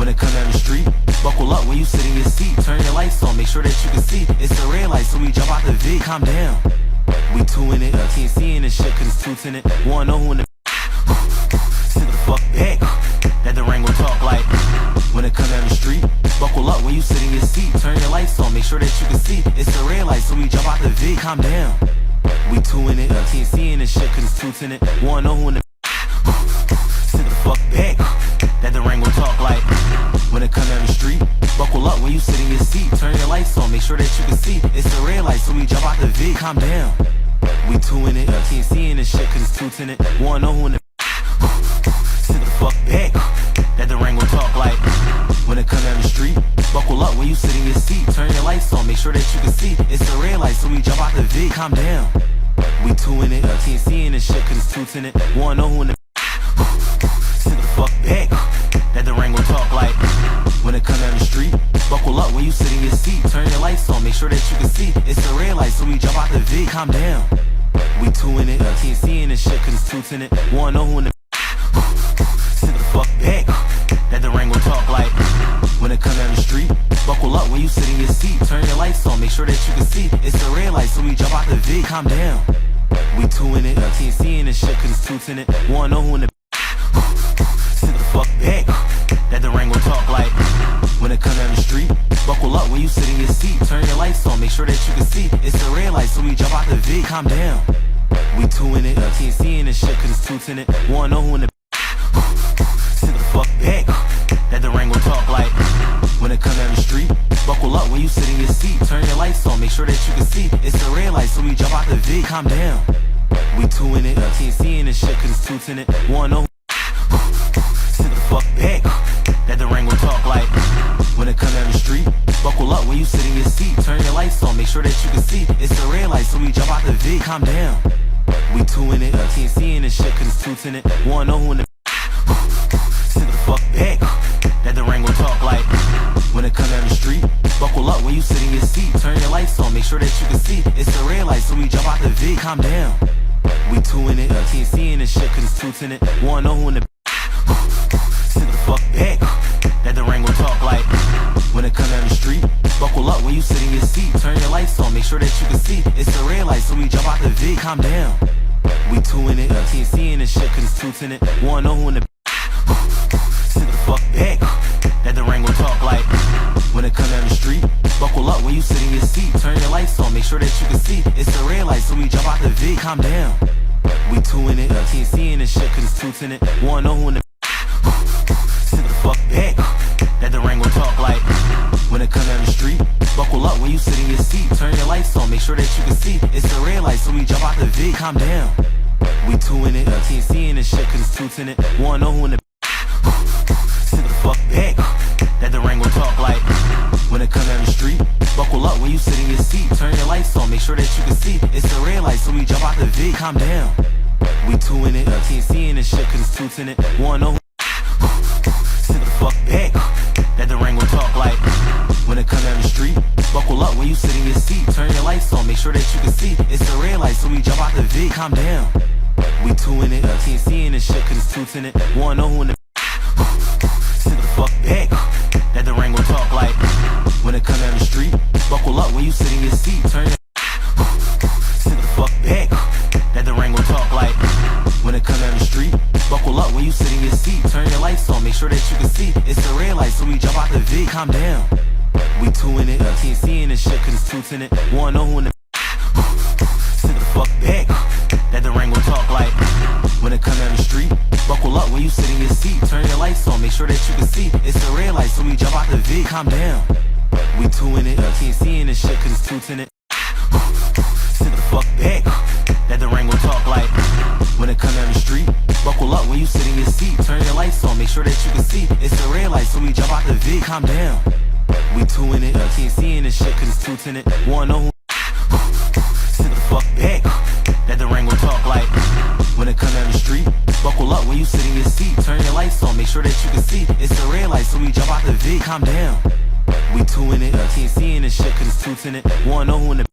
when it come down the street. Buckle up when you sit in your seat. Turn your lights on, make sure that you can see. It's a red light, so we jump out the V. Calm down. We two in it, can't see in this shit cause it's two in it. Wanna know who in the sit the fuck back. That the rain gon' talk like when it come down the street. Buckle up when you sit in your seat. Turn your lights on, make sure that you can see. It's a red light, so we jump out the V. Calm down. We two in it, can't see in this shit cause it's two in it. Wanna know who in the sit the fuck back. That the rain gon' talk like when it come down the street. Buckle up when you sit in your seat. Turn your lights on, make sure that you can see. It's a red light, so we jump out the V. Calm down. We two in it, can't see in this shit cause it's two in it. Wanna know who in the sit the fuck back. That the rain gon' talk like when it come down the street. Buckle up when you sit in your seat. Turn your lights on, make sure that you can see. It's a red light, so we jump out the V. Calm down. We two in it, can't see in this shit cause it's two in it. Wanna know who in the sit the fuck back. That the rain gon' talk like when it come down the street. Buckle up when you sit in your seat. Turn your lights on, make sure that you can see. It's a red light, so we jump out the V. Calm down. We two in it, can't see in this shit cause it's two in it. Wanna know who in the sit the fuck back. That the rain gon' talk like when it come down the street. Buckle up when you sit in your seat. Turn your lights on, make sure that you can see. It's a red light, so we jump out the V. Calm down. We two in it, can't see in this shit cause it's two in it. Wanna know who in the sit the fuck back. That the rain gon' talk like when it come down the street. Buckle up when you sit in your seat. Turn your lights on, make sure that you can see. It's a red light, so we jump out the V. Calm down. We two in it, can't see in this shit cause it's two in it. Wanna know who in the sit the fuck back. That the rain gon' talk like when it come down the street. Buckle up when you sit in your seat. Turn your lights on, make sure that you can see. It's a red light, so we jump out the V. Calm down. We two in it, can't see in this shit cause it's two in it. Wanna know sit the fuck back. That the rain gon' talk like when it come down the street. Buckle up when you sit in your seat. Turn your lights on, make sure that you can see. It's a red light, so we jump out the V. Calm down. We two in it, can't see in this shit cause it's two in it. Wanna know who in the sit the fuck back. That the rain gon' talk like when it come down the street. Buckle up when you sit in your seat. Turn your lights on, make sure that you can see. It's a red light, so we jump out the V. Calm down. We two in it, can't see in this shit cause it's two in it. Wanna know who in the sit the fuck back. That the rain gon' talk like when it come down the street. Buckle up when you sit in your seat. Turn your lights on, make sure that you can see. It's a red light, so we jump out the V. Calm down. We two in it, can't see in this shit cause it's two in it. Wanna know who in the sit the fuck back. That the rain gon' talk like when it come down the street. Buckle up when you sit in your seat. Turn your lights on, make sure that you can see. It's a red light, so we jump out the V. Calm down. We two in it, can't see in this shit cause it's two in it. Wanna know who in the sit the fuck back. That the rain gon' talk like when it come down the street. Buckle up when you sit in your seat. Turn your lights on, make sure that you can see. It's a red light, so we jump out the V. Calm down. We two in it, can't see in this shit cause it's two in it. Wanna know who in the sit the fuck back. That the rain gon' talk like when it come down the street. Buckle up when you sit in your seat. Turn your lights on, make sure that you can see. It's a red light, so we jump out the V. Calm down. We two in it, can't see in this shit cause it's two in it. Wanna know sit the fuck back. That the rain gon' talk like when it come down the street. Buckle up when you sit in your seat. Turn your lights on, make sure that you can see. It's a red light, so we jump out the V. Calm down. We two in it, can't see in this shit cause it's two in it. Wanna know who in the sit the fuck back. That the rain gon' talk like when it come down the street. Buckle up when you sit in your seat. Turn your sit the fuck back. That the rain gon' talk like when it come down the street. Buckle up when you sit in your seat. Turn your lights on, make sure that you can see. It's a red light, so we jump out the V. Calm down. We two in it, can't see in this shit cause it's two in it. Wanna know who in the sit the fuck back. That the rain gon' talk like when it come down the street. Buckle up when you sit in your seat. Turn your lights on, make sure that you can see. It's a red light, so we jump out the V. Calm down. We two in it, can't see in this shit cause it's two in it. Sit the fuck back. That the rain gon' talk like when it come down the street. Buckle up when you sit in your seat. Turn your lights on, make sure that you can see. It's a red light, so we jump out the V. Calm down. We two in it, can't see in this shit cause it's two in it. Wanna know who sit the fuck back. That the rain gon' talk like when it come down the street. Buckle up when you sit in your seat. Turn your lights on, make sure that you can see. It's a red light, so we jump out the V. Calm down. We two in it, can't see in this shit cause it's two in it. Wanna know who in the